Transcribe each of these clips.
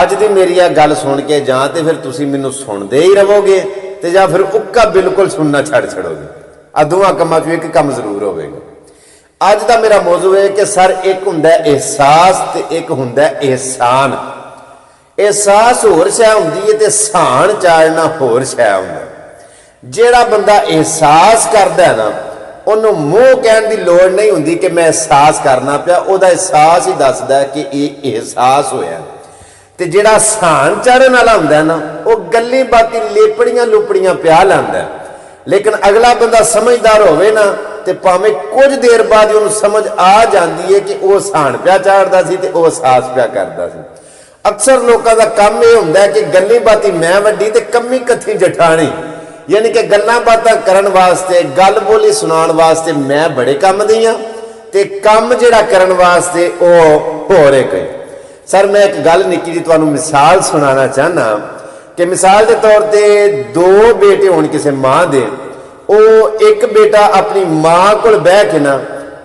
अज दी मेरी यह गल सुन के जां तो फिर तुसीं मैनूं सुनते ही रहोगे तो जां फिर उक्का बिल्कुल सुनना छड़ छड़ोगे। आ दोवां कामां चों एक काम जरूर होवेगा। अज का मेरा मौजू है कि सर एक हुंदा एहसास ते एक हुंदा एहसान। एहसास होर शै हुंदी है ते सहन चाड़ना होर शै हुंदा। जिहड़ा बंदा एहसास करदा है ना उन्होंने मूँह कहने की लौड़ नहीं हुंदी कि मैं एहसास करना पिया, उहदा एहसास ही दसदा है कि ये एहसास होया। ते जिहड़ा सहन चढ़न वाला हुंदा ना वो गल्ली बाती लेपड़ियां लुपड़ियां प्या लैंदा, लेकिन अगला बंदा समझदार होवे ना ते भावें कुछ देर बाद उन्हें समझ आ जाती है कि वह सहन प्या चाढ़दा सी ते वह एहसास प्या करदा सी। अक्सर लोगों का काम यह हुंदा है कि गल्ली बाती मैं वड्डी ते कमी कथी जठानी, यानी कि गल्लां बातां करन वास्ते गल बोली सुनाउण वास्ते मैं बड़े काम दी हां ते काम जिहड़ा करन वास्ते वह होर है कोई। सर मैं एक गल निक्की जी तुहानूं मिसाल सुनाना चाहना कि मिसाल के तौर पर दो बेटे होण किसी माँ दे, वो एक बेटा अपनी माँ को बह के ना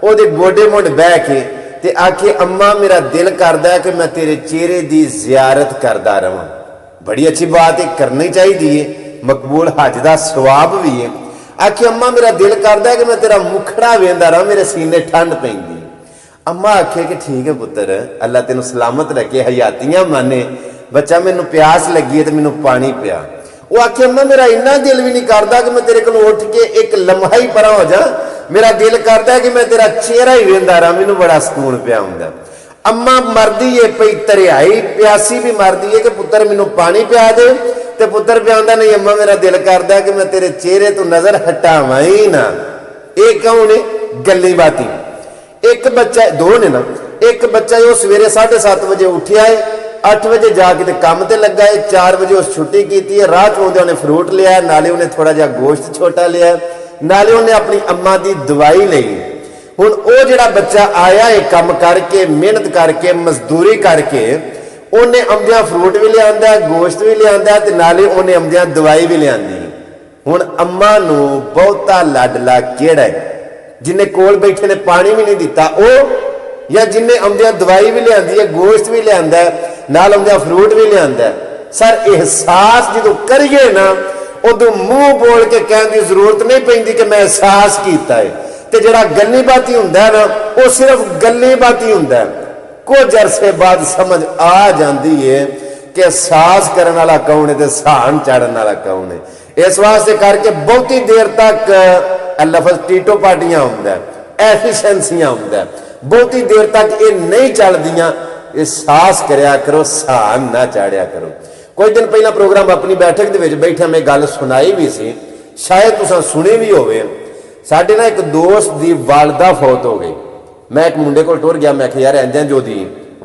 उहदे गोडे मुंड बह के ते आखे अम्मा मेरा दिल करदा है कि मैं तेरे चेहरे की जियारत करदा रहां। बड़ी अच्छी बात है, करनी चाहिए, मकबूल हज का सवाब भी है। आखे अम्मा मेरा दिल करदा है कि मैं तेरा मुखड़ा वेंदा रहां, मेरे सीने ठंड पैंदी। अम्मा आखे कि ठीक है पुत्र, अल्लाह तेन सलामत रखे, हयातियां माने, बच्चा मैनू प्यास लगी है तो मैनू पानी पिया। वो आखे अम्मा मेरा इन्ना दिल भी नहीं करता कि मैं तेरे को उठ के एक लम्हा ही परा हो जा, मेरा दिल करता है कि मैं तेरा चेहरा ही वेंदा रहा, मैनू बड़ा सुकून पिया हुंदा। अम्मा मरदी है पई तरियाई, प्यासी भी मरदी है कि पुत्र मैनू पानी पिया दे, ते पुत्र पियादा नहीं अम्मा मेरा दिल करता कि मैं तेरे चेहरे तो नजर हटावा ही ना। एक कौन है? गल्ली बाती। एक बच्चा, दो ने ना, एक बच्चा वो सवेरे 7:30 बजे उठिया है, 8 बजे जाके काम ते लगा है, 4 बजे उस छुट्टी की है, राह चौंदे उन्हें फ्रूट लिया, नाले उन्हें थोड़ा जहा गोश्त छोटा लिया, नाले उन्हें अपनी अम्मा की दवाई ली। हुण वो जिहड़ा बच्चा आया है काम करके, मेहनत करके, मजदूरी करके, उन्हें आउंदियां फ्रूट भी लिया, गोश्त भी लिया ते नाले उन्हें आउंदियां दवाई भी लिया। हुण अम्मा नूं बहुता लाडला किहड़ा है? जिन्हें कोल बैठे ने पानी भी नहीं दिता ओ, या जिन्हें आउंदियां दवाई भी लिया है, गोश्त भी लिया, नाल आउंदियां फ्रूट भी लिया। सर एहसास जो करिए ना उदों मूँह बोल के कहने की जरूरत नहीं पैंदी कि मैं एहसास किया है। तो जिहड़ा गल्ली बाती हुंदा है ना वो सिर्फ गल्ली बाती हुंदा है, कुछ अरसे बाद समझ आ जाती है कि एहसास करने वाला कौन है तो सहन चढ़न वाला कौन है। इस वास्ते करके बहुती देर तक लफज टीटो पार्टियां हुंदा है, एफिशिएंसियां हुंदा है, बहुती देर तक ये नहीं चलदियां। एहसास करया करो, सहन ना चाड़िया करो। कुछ दिन पहला प्रोग्राम अपनी बैठक दे विच बैठा मैं गल सुनाई भी सी, शायद तुसां सुनी भी होवे। साडे ना एक दोस्त दी वालदा फौत हो गई। मैं एक मुंडे को टुर गया, मैं आख्या यार इंजां जो दी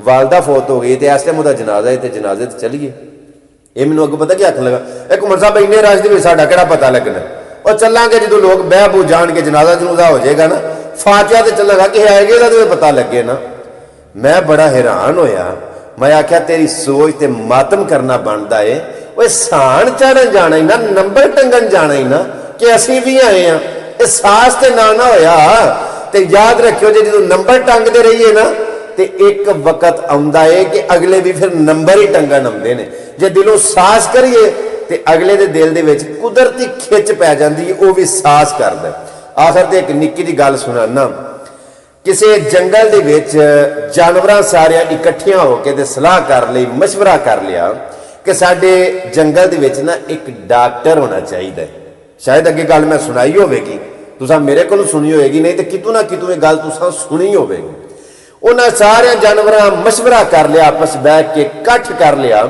वालदा फौत हो गई तो इस टाइम उहदा जनाजा है, तो जनाजे ते चलीए। ये मैनूं अगों पता क्या आखन लगा, एक उमर साहब इन्ने रश दे विच साडा किहड़ा पता लगना, और चलांगे जो लोग बह बू जान के जनाजा जनूजा हो जाएगा ना, फातिहा ते चलेगा कि आएगा तो पता लगे ना। मैं बड़ा हैरान होया, मैं आख्या तेरी सोच ते मातम करना बनता है। वो सहन चढ़न जाना ही ना, नंबर टंगन जाना ही ना कि असी भी आए हैं, एहसास ते ना होया। ते याद रखियो जो नंबर टंगते रहिए ना तो एक वक्त आउंदा है कि अगले भी फिर नंबर ही टंगन आउंदे ने। जे दिलों सास करिए तो अगले दे दिल दे विच कुदरती खिच पै जाती है, वह भी सास करदा। आखिर ते एक निक्की जी गल सुनाना, किसी जंगल दे विच जानवरां सारियां इकट्ठियां होकर ते सलाह कर लई, मशवरा कर लिया कि साडे जंगल दे विच ना एक डॉक्टर होना चाहिए। शायद अगे गल मैं सुनाई होगी, तुसां मेरे को सुनी होगी, नहीं तो कितों ना कितों गल तुसां सुनी होगी। उन्हां सारे जानवरां मशवरा कर लिया, आपस बैठ के इकट्ठ कर लिया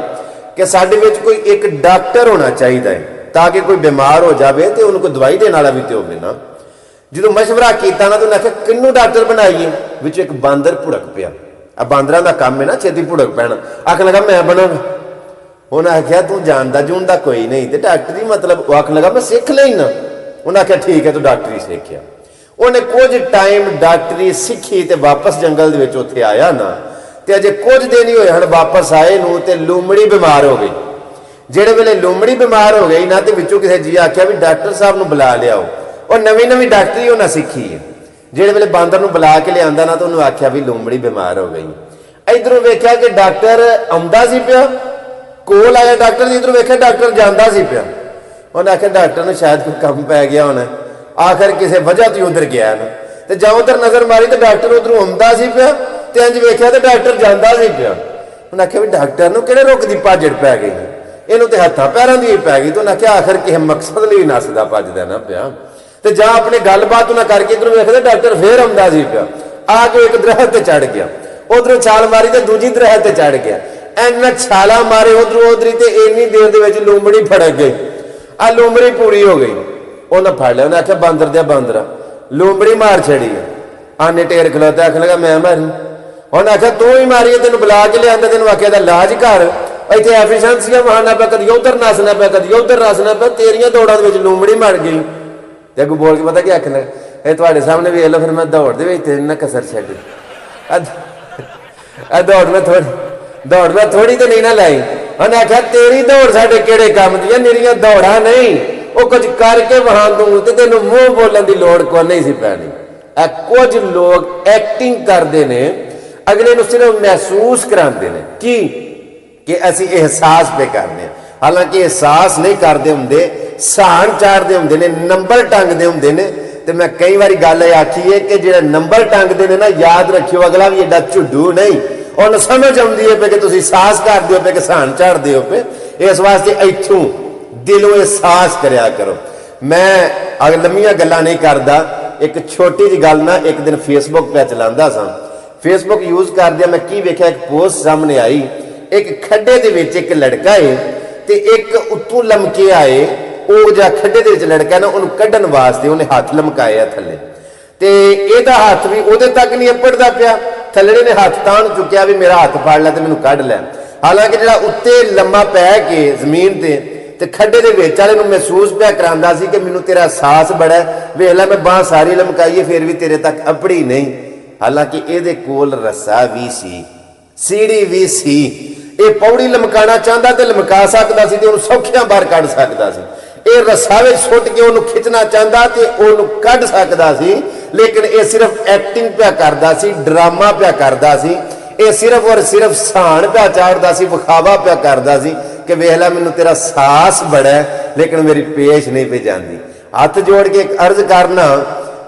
कि साडे विच कोई एक डॉक्टर होना चाहिए ताकि कोई बीमार हो जाए तो उनको दवाई देने वाला भी तो होवे ना। जो मशवरा किया ना तो उन्हें आख्या किन्नू डॉक्टर बनाइए, विच एक बांदर भुड़क पिया। अब बांदरां दा काम है ना छेती भुड़क पैना, आखन लगा मैं बनांगा। उन्हें आख्या तू जानदा जूनदा कोई नहीं तो डॉक्टरी मतलब, वो आखन लगा मैं सीख लेना। उन्हें आख्या ठीक है तू डॉक्टरी सीखिया। उन्हें कुछ टाइम डॉक्टरी सीखी तो वापस जंगल दे उत्थे आया ना, तो अजे कुछ दिन ही होए हन वापस आए नूं ते लूमड़ी बीमार हो गई। जिहड़े वेले लूमड़ी बीमार हो गई ना तो विचों किसी जी आख्या भी डॉक्टर साहब नूं बुला लियाओ, और नवीं नवीं डॉक्टरी उन्हें सीखी है। जिहड़े वेले बांदर नूं बुला के लिया ना तो उन्होंने आख्या भी लूमड़ी बीमार हो गई। इधरों वेख्या कि डॉक्टर आउंदा सी पिया कोल आया डॉक्टर जी, इधर वेख्या डॉक्टर जाता सी पिया। उन्हें आख्या डॉक्टर ने शायद कोई कम पै गया होना, आखिर किसी वजह तो उधर गया ना, तो जब उधर नजर मारी तो डॉक्टर उधरों आंदा सी पिया, तो इंज वेख्या तो डॉक्टर जाता सी पिया। उन्हें आख्या भी डॉक्टर नूं किहड़े रुख दी भाजड़ पै गई, इनू तो हत्थां पैरां दी पै गई। तो उन्हें आख्या आखिर किसी मकसद लई नसदा भजदा ना पिया। तो जां अपनी गलबात उन्हें करके इधरों वेखदे डॉक्टर फिर आंदा सी पिया, आके एक दरख्त ते चढ़ गया, उधरों छाल मारी तो दूजी दरख्त ते चढ़ गया। इन्ना छाला मारे उधरों उधरी, तो इन्नी देर दे विच लूंबड़ी फड़क गई, आ लूंबड़ी पूरी हो गई। उन्हें फड़ लिया, उन्हें आख्या बांदर दिया बांदरा, लूंबड़ी मार छड़ी है। आने टेर खलोता, आखन लगा मैं मारी। उन्हें आख्या तू ही मारी, तेन बुला के लिया, तेन आख्या इलाज कर, इतने एफिशिएंसियां बहाना पे, कदी उधर नसना पे, कदी उधर नसना पे, तेरियां दौड़ां दे विच लूंबड़ी मर गई। ते अगों बोल के पता क्या आखन लगा, ये तुहाडे सामने वेख लो, फिर मैं दौड़ दे विच तेरी ना कसर छड्डी, दौड़ मैं थोड़ी तो नहीं ना लाई। उन्हें आख्या तेरी दौड़ साडे किहड़े काम दी, मेरियां दौड़ां नहीं, वो कुछ करके वहां दूं ते तेन मुंह बोलने की लौड़ को नहीं सी पैनी। कुछ लोग एक्टिंग करते हैं, अगले नूं सिर्फ महसूस कराते हैं कि असी एहसास पे करते हैं, हालांकि एहसास नहीं करते होंगे, सहान चाढ़ते होंगे ने, नंबर टंगते होंगे ने। तो मैं कई बार गल आखी है कि जो नंबर टंगते हैं ना, याद रखियो अगला भी एडा झुड्डू नहीं, उन्हें समझ आती है पे कि तुम साहस करते हो पे कि सहान चाढ़ते हो पे। इस वास्ते इत्थों दिलों एहसास करया करो। मैं अगर लम्मियां गल्लां नहीं करता, एक छोटी जी गल ना एक दिन फेसबुक पे चलांदा सा, फेसबुक यूज करदिया मैं की वेख्या, एक पोस्ट सामने आई, एक खड्डे दे विच एक लड़का है ते एक उत्तों लमके आए, वो जो खड्डे दे विच लड़का है ना, उन्हें कड्ढन वास्ते उन्हें हाथ लमकाया थले, ते एदा हाथ भी उहदे तक नहीं अपड़दा पिया, थल्ले ने हाथ तान चुकिया भी मेरा हाथ फड़ लै ते मैनूं कढ लै। हालांकि जिहड़ा उत्ते लम्मा पै के जमीन ते खड्डे दे विच वाले नूं महसूस पिया करांदा सी कि मैनूं तेरा एहसास बड़ा है, वेख लै मैं बांह सारी लमकाई फिर भी तेरे तक अपड़ी नहीं। हालांकि इहदे कोल रस्सा भी सी, सीढ़ी भी सी, ये पौड़ी लमकाना चाहता तो लमका सकता सी, उन्हें सौखियां बाहर कढ़ सकता सी। ये रस्सा विच सुट के उन्हें खिंचना चाहता तो उन्हें कढ़ सकता सी, लेकिन ये सिर्फ एक्टिंग पिया करता सी, ड्रामा पिया करता सी, ये सिर्फ और सिर्फ सहान पिया चाढ़ता सी, विखावा पिया करता सी कि वेख लै मैनूं तेरा साहस बड़ा है, लेकिन मेरी पेश नहीं पे जाती। हथ जोड़ के एक अर्ज करना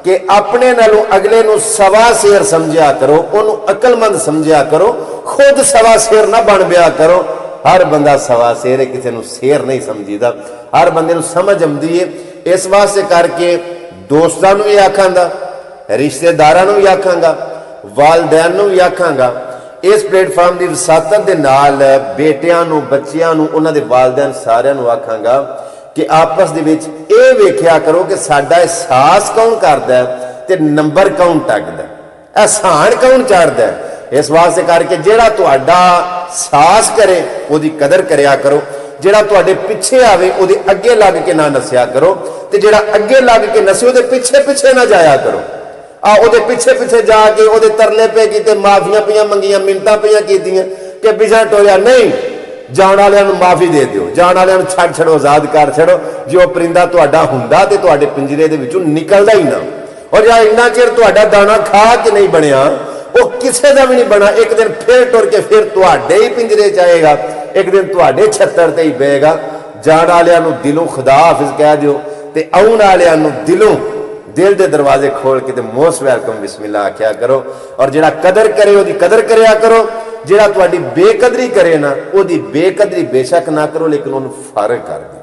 कि अपने नालों अगले नूं सवा शेर समझिया करो, उन्होंने अकलमंद समझिया करो, खुद सवा शेर ना बन बिया करो। हर बंदा सवा शेर है, किसी नूं शेर नहीं समझीदा, हर बंदे नूं समझ आउंदी है। इस वास्ते करके दोस्तां नूं भी आखांगा, रिश्तेदारां नूं भी आखांगा, वालदैन नूं भी आखांगा, इस प्लेटफॉर्म की वसातत दे नाल बेटियां नूं, बच्चियां नूं, उन्हां दे वालदैन सारियां नूं आखांगा कि आपस दे विच ये वेख्या करो कि साडा एहसास कौन करदा है ते नंबर कौन टकदा है, एहसान कौन चढ़दा है। इस वास्ते करके जिहड़ा तुहाडा साहस करे उहदी कदर करया करो, जिहड़ा तुहाडे पिछे आवे उहदे अगे लग के ना नसिया करो, ते जिहड़ा अगे लग के नसे उहदे पिछे पिछे ना जाया करो। उहदे पिछे पिछे जाके उहदे तरले पे कीते, माफियां पियां मंगियां, मिन्नतां पियां कीतियां कि बिछा टोया नहीं, जाण वालियां नूं माफी दे दिओ, जाण वालियां नूं छड्ड छड़ो, आजाद कर छड़ो। जो परिंदा तुहाडा हुंदा ते तुहाडे पिंजरे दे विचों निकलदा ही ना, और या इन्ना चिर तुहाडा दाना खा के नहीं बनया, वो किसी का भी नहीं बना, एक दिन फिर टुर के फिर तुहाडे ही पिंजरे च आएगा, एक दिन तुहाडे छत्तर ते ही बेगा। जाण वालियां नूं दिलों खुदा हाफिज कह दिओ, ते आउण वालियां नूं दिलों दिल के दरवाजे खोल के मोस्ट वेलकम बिस्मिल्लाह आख्या करो। और जिहड़ा कदर करे उहदी कदर करया करो, जिहड़ा तुहाडी बेकदरी करे ना उहदी बेकदरी बेशक ना करो, लेकिन उन्हें फर्क कर दो।